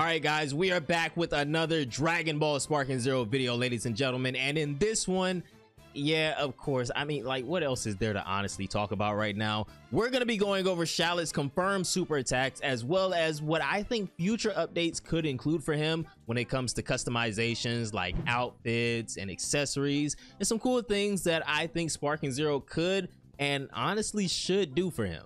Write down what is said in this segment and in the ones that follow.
All right, guys, we are back with another Dragon Ball Sparking Zero video, ladies and gentlemen. And in this one, yeah, of course, I mean, like, what else is there to honestly talk about right now? We're going to be going over Shallot's confirmed super attacks, as well as what I think future updates could include for him when it comes to customizations like outfits and accessories, and some cool things that I think Sparking Zero could and honestly should do for him.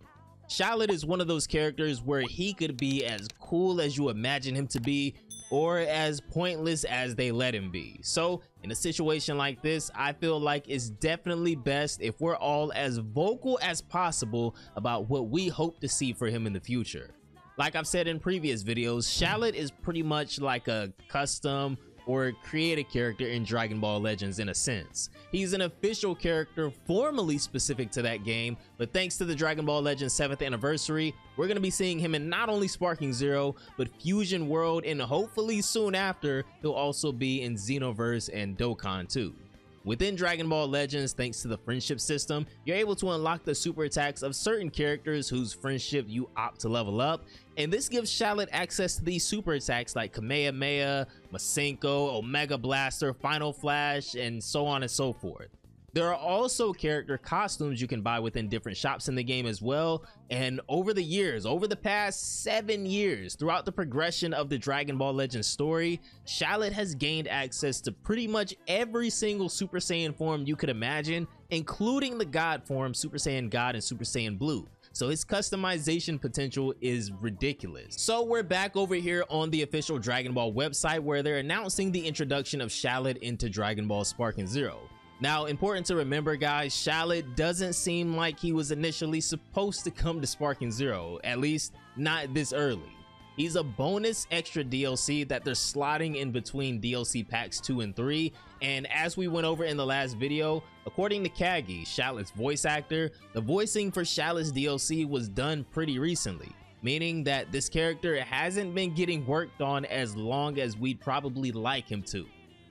Shallot is one of those characters where he could be as cool as you imagine him to be, or as pointless as they let him be. So in a situation like this, I feel like it's definitely best if we're all as vocal as possible about what we hope to see for him in the future. Like I've said in previous videos, Shallot is pretty much like a custom or create a character in Dragon Ball Legends in a sense. He's an official character formally specific to that game, but thanks to the Dragon Ball Legends 7th anniversary, we're gonna be seeing him in not only Sparking Zero, but Fusion World, and hopefully soon after, he'll also be in Xenoverse and Dokkan too. Within Dragon Ball Legends, thanks to the friendship system, you're able to unlock the super attacks of certain characters whose friendship you opt to level up, and this gives Shallot access to these super attacks like Kamehameha, Masenko, Omega Blaster, Final Flash, and so on and so forth. There are also character costumes you can buy within different shops in the game as well, and over the years, over the past 7 years, throughout the progression of the Dragon Ball Legends story, Shallot has gained access to pretty much every single Super Saiyan form you could imagine, including the God form, Super Saiyan God and Super Saiyan Blue. So his customization potential is ridiculous. So we're back over here on the official Dragon Ball website where they're announcing the introduction of Shallot into Dragon Ball Sparking Zero. Now, important to remember, guys, Shallot doesn't seem like he was initially supposed to come to Sparking Zero, at least not this early. He's a bonus extra DLC that they're slotting in between DLC packs 2 and 3, and as we went over in the last video, according to Kagi, Shallot's voice actor, the voicing for Shallot's DLC was done pretty recently, meaning that this character hasn't been getting worked on as long as we'd probably like him to.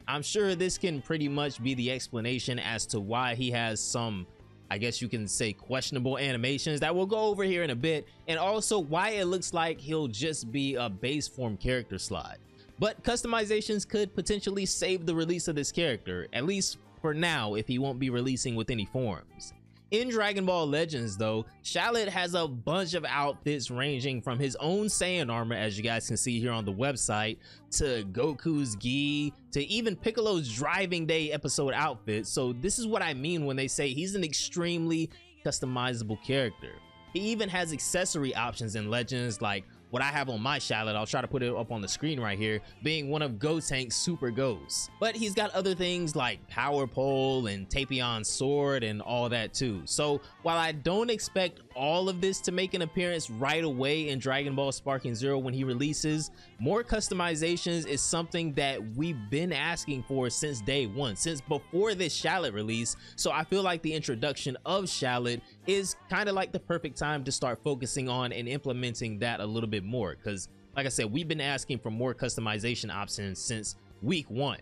I'm sure this can pretty much be the explanation as to why he has some, I guess you can say, questionable animations that we'll go over here in a bit, and also why it looks like he'll just be a base form character slot. But customizations could potentially save the release of this character, at least for now, if he won't be releasing with any forms. In Dragon Ball Legends though, Shallot has a bunch of outfits ranging from his own Saiyan armor, as you guys can see here on the website, to Goku's gi, to even Piccolo's Driving Day episode outfit. So this is what I mean when they say he's an extremely customizable character. He even has accessory options in Legends, like what I have on my Shallot. I'll try to put it up on the screen right here, being one of Gotank's super ghosts. But he's got other things like Power Pole and Tapion's sword and all that too. So while I don't expect all of this to make an appearance right away in Dragon Ball Sparking Zero when he releases, more customizations is something that we've been asking for since day one, since before this Shallot release. So I feel like the introduction of Shallot is kind of like the perfect time to start focusing on and implementing that a little bit more, because like I said, we've been asking for more customization options since week 1.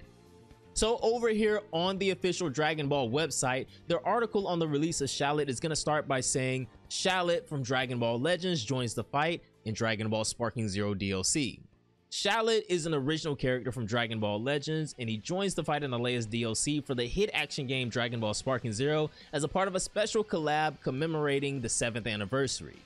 So over here on the official Dragon Ball website, their article on the release of Shallot is going to start by saying Shallot from Dragon Ball Legends joins the fight in Dragon Ball Sparking Zero DLC. Shallot is an original character from Dragon Ball Legends, and he joins the fight in the latest DLC for the hit action game Dragon Ball Sparking Zero as a part of a special collab commemorating the 7th anniversary.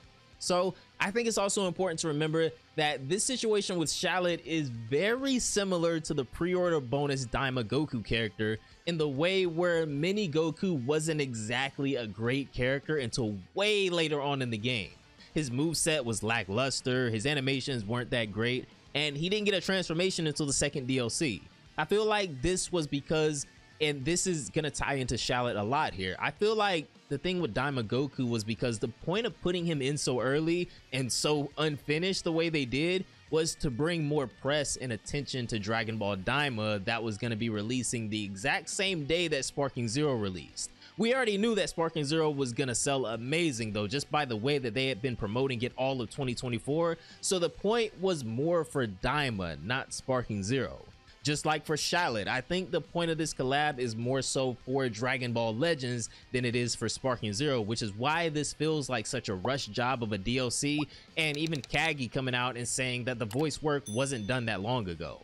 So I think it's also important to remember that this situation with Shallot is very similar to the pre-order bonus Daima Goku character, in the way where Mini Goku wasn't exactly a great character until way later on in the game. His moveset was lackluster, his animations weren't that great, and he didn't get a transformation until the second DLC. I feel like this was because, and this is gonna tie into Shallot a lot here, I feel like the thing with Daima Goku was because the point of putting him in so early and so unfinished the way they did was to bring more press and attention to Dragon Ball Daima that was going to be releasing the exact same day that Sparking Zero released. We already knew that Sparking Zero was going to sell amazing though, just by the way that they had been promoting it all of 2024, so the point was more for Daima, not Sparking Zero. Just like for Shallot, I think the point of this collab is more so for Dragon Ball Legends than it is for Sparking Zero, which is why this feels like such a rushed job of a DLC, and even Kagi coming out and saying that the voice work wasn't done that long ago.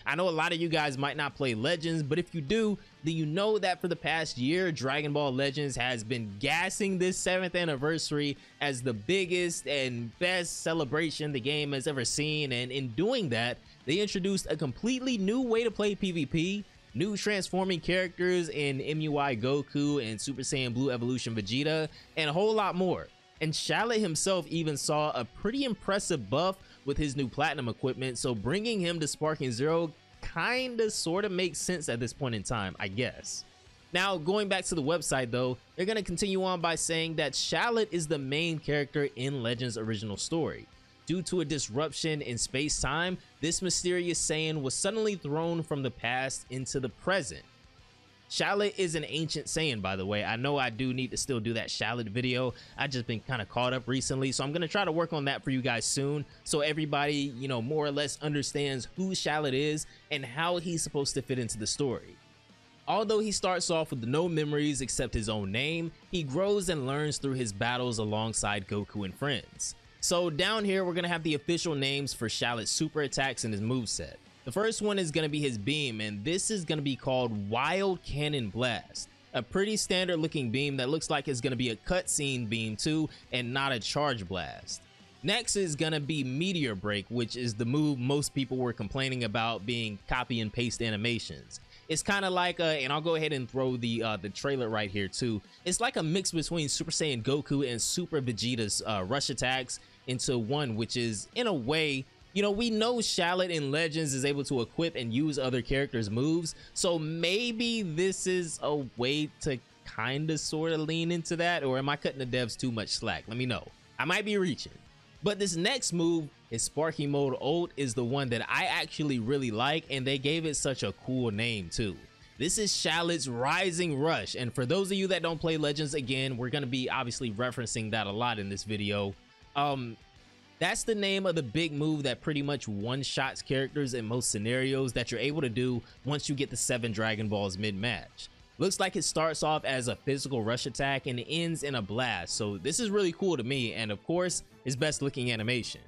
I know a lot of you guys might not play Legends, but if you do, then you know that for the past year, Dragon Ball Legends has been gassing this 7th anniversary as the biggest and best celebration the game has ever seen, and in doing that, they introduced a completely new way to play PvP, new transforming characters in MUI Goku and Super Saiyan Blue Evolution Vegeta, and a whole lot more. And Shallot himself even saw a pretty impressive buff with his new platinum equipment, so bringing him to Sparking Zero kinda sorta makes sense at this point in time, I guess. Now, going back to the website though, they're gonna continue on by saying that Shallot is the main character in Legends' original story. Due to a disruption in space-time, this mysterious Saiyan was suddenly thrown from the past into the present. Shallot is an ancient Saiyan, by the way. I know I do need to still do that Shallot video. I've just been kind of caught up recently, so I'm going to try to work on that for you guys soon, so everybody, you know, more or less understands who Shallot is and how he's supposed to fit into the story. Although he starts off with no memories except his own name, he grows and learns through his battles alongside Goku and friends. So down here, we're going to have the official names for Shallot's super attacks and his moveset. The first one is going to be his beam, and this is going to be called Wild Cannon Blast. A pretty standard looking beam that looks like it's going to be a cutscene beam too, and not a charge blast. Next is going to be Meteor Break, which is the move most people were complaining about being copy and paste animations. It's kind of like and I'll go ahead and throw the trailer right here too. It's like a mix between Super Saiyan Goku and Super Vegeta's rush attacks into one, which is in a way, you know, we know Shallot in Legends is able to equip and use other characters' moves, so maybe this is a way to kind of sort of lean into that, or am I cutting the devs too much slack? Let me know. I might be reaching. But this next move, his Sparking Mode ult, is the one that I actually really like, and they gave it such a cool name too. This is Shallot's Rising Rush, and for those of you that don't play Legends, again, we're going to be obviously referencing that a lot in this video. That's the name of the big move that pretty much one-shots characters in most scenarios that you're able to do once you get the 7 Dragon Balls mid-match. Looks like it starts off as a physical rush attack and ends in a blast, so this is really cool to me, and of course, his best looking animation.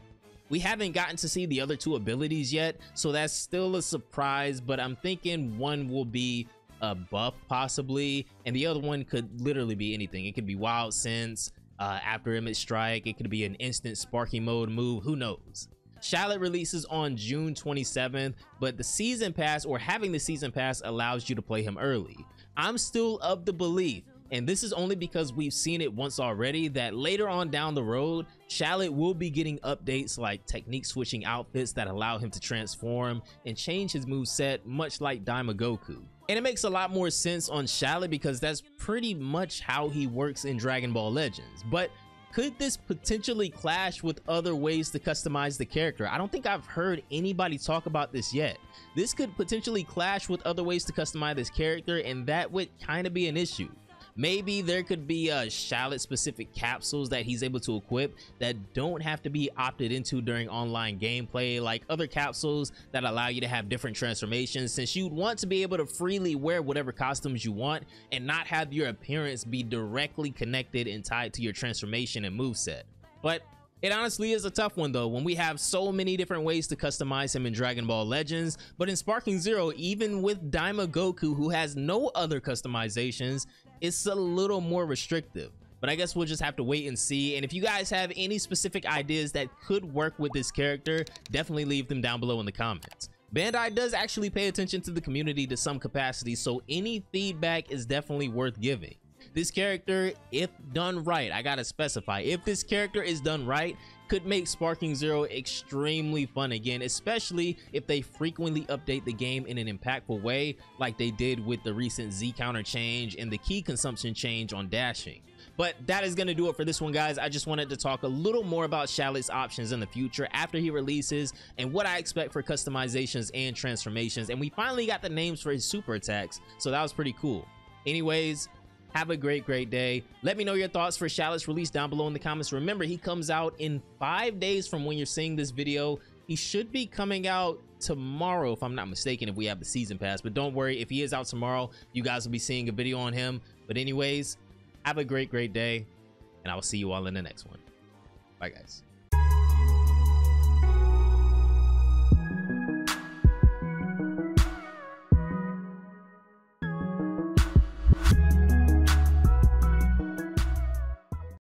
We haven't gotten to see the other 2 abilities yet, so that's still a surprise, but I'm thinking one will be a buff possibly, and the other one could literally be anything. It could be Wild Sense, after image strike, it could be an instant Sparking Mode move, who knows. Shallot releases on June 27th, but the season pass, or having the season pass, allows you to play him early. I'm still of the belief, and this is only because we've seen it once already, that later on down the road, Shallot will be getting updates like technique switching outfits that allow him to transform and change his moveset, much like Daima Goku. And it makes a lot more sense on Shallot because that's pretty much how he works in Dragon Ball Legends. But could this potentially clash with other ways to customize the character? I don't think I've heard anybody talk about this yet. This could potentially clash with other ways to customize this character, and that would kind of be an issue. Maybe there could be Shallot specific capsules that he's able to equip that don't have to be opted into during online gameplay, like other capsules that allow you to have different transformations, since you'd want to be able to freely wear whatever costumes you want and not have your appearance be directly connected and tied to your transformation and moveset. But it honestly is a tough one though, when we have so many different ways to customize him in Dragon Ball Legends, but in Sparking Zero, even with Daima Goku, who has no other customizations, it's a little more restrictive. But I guess we'll just have to wait and see, and if you guys have any specific ideas that could work with this character, definitely leave them down below in the comments. Bandai does actually pay attention to the community to some capacity, so any feedback is definitely worth giving. This character, if done right, I gotta specify, if this character is done right, could make Sparking Zero extremely fun again, especially if they frequently update the game in an impactful way like they did with the recent Z counter change and the key consumption change on dashing. But that is going to do it for this one, guys. I just wanted to talk a little more about Shallot's options in the future after he releases and what I expect for customizations and transformations, and we finally got the names for his super attacks, so that was pretty cool. Anyways, have a great day. Let me know your thoughts for Shallot's release down below in the comments. Remember, he comes out in 5 days from when you're seeing this video. He should be coming out tomorrow, if I'm not mistaken, if we have the season pass. But don't worry, if he is out tomorrow, you guys will be seeing a video on him. But anyways, have a great day, and I will see you all in the next one. Bye, guys.